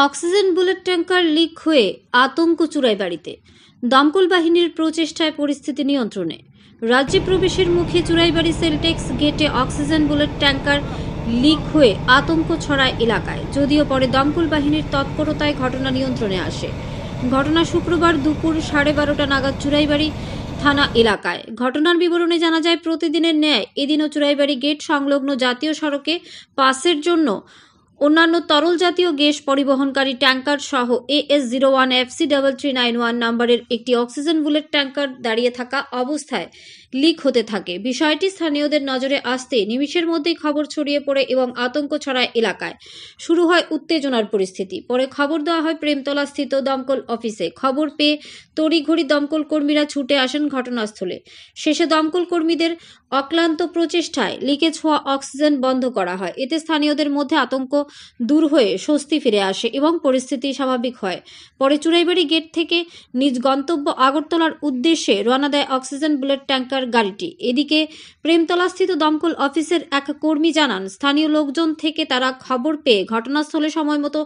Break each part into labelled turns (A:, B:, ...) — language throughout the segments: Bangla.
A: অক্সিজেন বুলেট ট্যাঙ্কার লিক হয়ে আতঙ্ক চুরাইবাড়িতে। দমকল বাহিনীর প্রচেষ্টায় পরিস্থিতি নিয়ন্ত্রণে। রাজ্যে প্রবেশের মুখে চুরাইবাড়ি সেলটেক্স গেটে অক্সিজেন বুলেট ট্যাঙ্কার লিক হয়ে আতঙ্ক ছড়ায় এলাকায়। যদিও পরে দমকল বাহিনীর তৎপরতায় ঘটনা নিয়ন্ত্রণে আসে। ঘটনা শুক্রবার দুপুর 12:30 নাগাদ চুরাইবাড়ি থানা এলাকায়। ঘটনার বিবরণে জানা যায়, প্রতিদিনের ন্যায় এদিনও চুরাইবাড়ি গেট সংলগ্ন জাতীয় সড়কে পাসের জন্য অন্যান্য তরল জাতীয় গ্যাস পরিবহনকারী ট্যাঙ্কার সহ AS01 FC3391 নম্বরের একটি অক্সিজেন বুলেট ট্যাঙ্কার দাঁড়িয়ে থাকা অবস্থায় লিক হতে থাকে। বিষয়টি স্থানীয়দের নজরে আসতে নিমিষের মধ্যেই খবর ছড়িয়ে পড়ে এবং আতঙ্ক ছড়ায় এলাকায়। শুরু হয় উত্তেজনার পরিস্থিতি। পরে খবর দেওয়া হয় প্রেমতলা স্থিত দমকল অফিসে। খবর পেয়ে তড়িঘড়ি দমকল কর্মীরা ছুটে আসেন ঘটনাস্থলে। শেষে দমকল কর্মীদের অক্লান্ত প্রচেষ্টায় লিকেজ হওয়া অক্সিজেন বন্ধ করা হয়। এতে স্থানীয়দের মধ্যে আতঙ্ক দূর হয়ে স্বস্তি ফিরে আসে এবং পরিস্থিতি স্বাভাবিক হয়। পরে চুরাইবাড়ি গেট থেকে নিজ গন্তব্য আগরতলার উদ্দেশ্যে রওনা দেয় অক্সিজেন বুলেট ট্যাঙ্কার গাড়িটি। এদিকে প্রেমতলাস্থিত দমকল অফিসের এক কর্মী জানান, স্থানীয় লোকজন থেকে তারা খবর পেয়ে ঘটনাস্থলে সময়মতো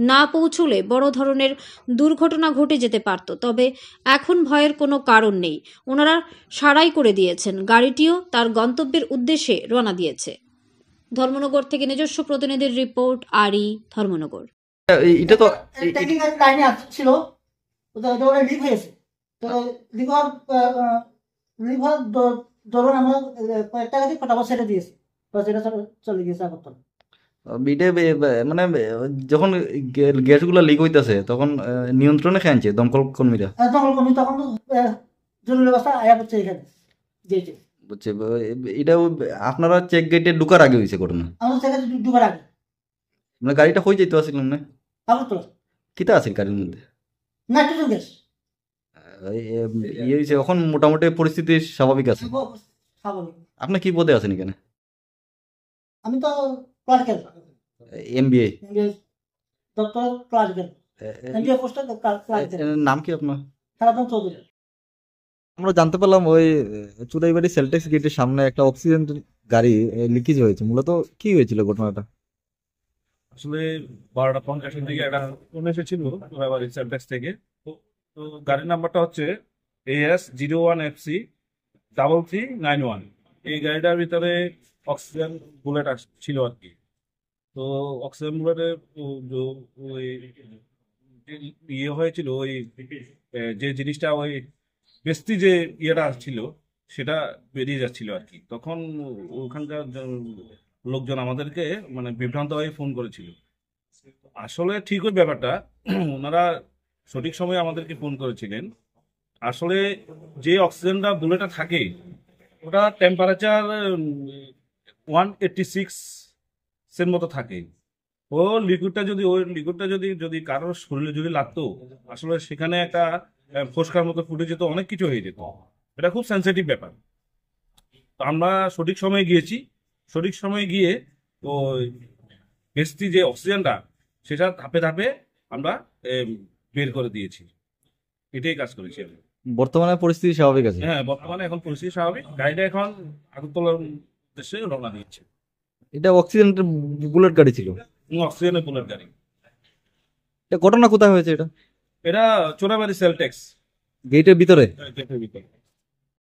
A: না পৌঁছলে বড় ধরনের দুর্ঘটনা ঘটে যেতে পারত। তবে এখন ভয়ের কোনো কারণ নেই। ওনারা সারাই করে দিয়েছেন। গাড়িটিও তার গন্তব্যের উদ্দেশ্যে রওনা দিয়েছে। ধর্মনগর থেকে নিজস্ব প্রতিনিধির রিপোর্ট, আরি, ধর্মনগর।
B: এটা তো
C: টেকনিক লাইনে ছিল, ওটা লিক হয়েছে। তো লিক হওয়ার ধরুন আমরা কয়েকটা গাড়ি ফটাফট ছেড়ে দিয়েছি, তো সেটা চলে গিয়েছে আগরতলা।
B: মানে যখন গ্যাসগুলো লিক হইতেছে তখন নিয়ন্ত্রণে খেয়েছে দমকল কর্মীরা।
C: দমকল কর্মী তখন জরুরি অবস্থা আয়া করছে এখানে গেটে।
B: বুঝছে, এটা আপনারা চেক গেটে ঢুকার আগে হয়েছে ঘটনা?
C: আমাদের চেক গেটে ঢুকার আগে।
B: মানে গাড়িটা হয়ে যেতে আসছিল না?
C: আগরতলা
B: কিতা আছিল গাড়ির মধ্যে?
C: Nitrogen gas.
B: হয়েছে, এখন মোটামুটি পরিস্থিতি স্বাভাবিক আছে।
C: স্বাভাবিক।
B: আপনি কি পদে আছেন এখানে?
C: আমি তো clerical
B: MBA
C: doctor clerical MBA পোস্টে ক্লারিক্যাল।
B: নাম কি আপনার?
C: সারাদন চৌধুরী।
B: আমরা জানতে পারলাম ওই চুরাইবাড়ি সেলটেক্স গেটের সামনে একটা অক্সিজেন গাড়ি লিকেজ হয়েছে। মূলত কি হয়েছিল ঘটনাটা?
D: আসলে 12:50 দিকে একটা ফোন এসেছিল চুরাইবাড়ি সেলটেক্স থেকে। তো গাড়ির নাম্বারটা হচ্ছে AS01 FC3391। এই গাড়িটার ভিতরে অক্সিজেন বুলেট ছিল আর কি। তো অক্সিজেন বুলেটের ইয়ে হয়েছিল, ওই যে জিনিসটা ওই বেস্তি যে ইয়েটা ছিল সেটা বেরিয়ে যাচ্ছিল আর কি। তখন ওখানকার লোকজন আমাদেরকে মানে বিভ্রান্ত হয়ে ফোন করেছিল। আসলে ঠিক ওই ব্যাপারটা ওনারা সঠিক সময়ে আমাদেরকে ফোন করেছিলেন। আসলে যে অক্সিজেনটা বুলেটে থাকে ওটা টেম্পারেচার 186 এর মতো থাকে। ওই লিকুইডটা যদি কারোর শরীরে যদি লাগতো, আসলে সেখানে একটা ফোসকার মতো ফুটে যেত, অনেক কিছু হয়ে যেত। এটা খুব সেন্সিটিভ ব্যাপার। তো আমরা সঠিক সময়ে গিয়েছি। সঠিক সময়ে গিয়ে ওই বেস্তি যে অক্সিজেনটা সেটা ধাপে ধাপে আমরা বের করে দিয়েছি। এটাই কাজ করেছি আমি।
B: বর্তমানে পরিস্থিতি স্বাভাবিক আছে?
D: হ্যাঁ, বর্তমানে এখন পরিস্থিতি স্বাভাবিক। গাড়িটা এখন আগরতলার উদ্দেশ্যে রওনা দিচ্ছে।
B: এটা অক্সিজেন বুলেট গাড়ি ছিল?
D: অক্সিজেনের বুলেট গাড়ি।
B: এটা ঘটনা কোথায় হয়েছে? এটা
D: চোরাবাড়ি সেলটেক্স
B: গেটের ভিতরে?
D: গেটের ভিতরে।